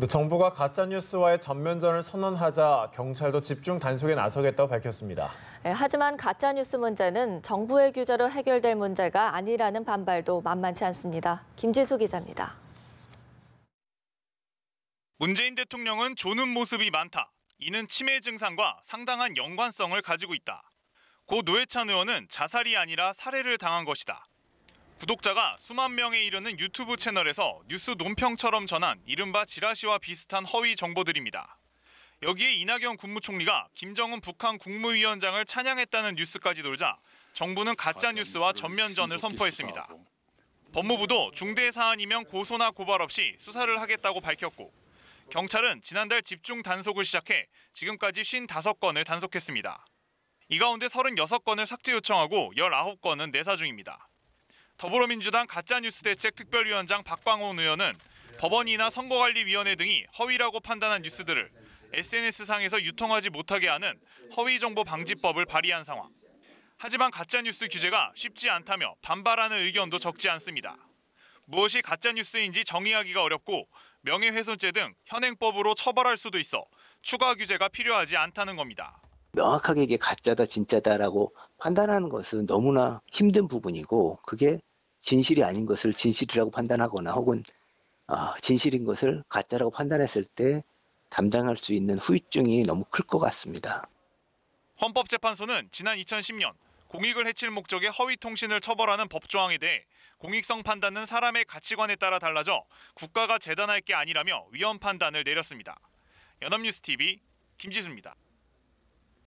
네, 정부가 가짜뉴스와의 전면전을 선언하자 경찰도 집중 단속에 나서겠다고 밝혔습니다. 네, 하지만 가짜뉴스 문제는 정부의 규제로 해결될 문제가 아니라는 반발도 만만치 않습니다. 김지수 기자입니다. 문재인 대통령은 조는 모습이 많다. 이는 치매 증상과 상당한 연관성을 가지고 있다. 고 노회찬 의원은 자살이 아니라 살해를 당한 것이다. 구독자가 수만 명에 이르는 유튜브 채널에서 뉴스 논평처럼 전한 이른바 지라시와 비슷한 허위 정보들입니다. 여기에 이낙연 국무총리가 김정은 북한 국무위원장을 찬양했다는 뉴스까지 돌자 정부는 가짜뉴스와 전면전을 선포했습니다. 법무부도 중대 사안이면 고소나 고발 없이 수사를 하겠다고 밝혔고 경찰은 지난달 집중 단속을 시작해 지금까지 55건을 단속했습니다. 이 가운데 36건을 삭제 요청하고 19건은 내사 중입니다. 더불어민주당 가짜뉴스 대책 특별위원장 박광온 의원은 법원이나 선거관리위원회 등이 허위라고 판단한 뉴스들을 SNS상에서 유통하지 못하게 하는 허위정보방지법을 발의한 상황. 하지만 가짜뉴스 규제가 쉽지 않다며 반발하는 의견도 적지 않습니다. 무엇이 가짜뉴스인지 정의하기가 어렵고 명예훼손죄 등 현행법으로 처벌할 수도 있어 추가 규제가 필요하지 않다는 겁니다. 명확하게 이게 가짜다 진짜다라고 판단하는 것은 너무나 힘든 부분이고 그게 진실이 아닌 것을 진실이라고 판단하거나 혹은 진실인 것을 가짜라고 판단했을 때 담당할 수 있는 후유증이 너무 클 것 같습니다. 헌법재판소는 지난 2010년 공익을 해칠 목적의 허위 통신을 처벌하는 법조항에 대해 공익성 판단은 사람의 가치관에 따라 달라져 국가가 재단할 게 아니라며 위헌 판단을 내렸습니다. 연합뉴스TV 김지수입니다.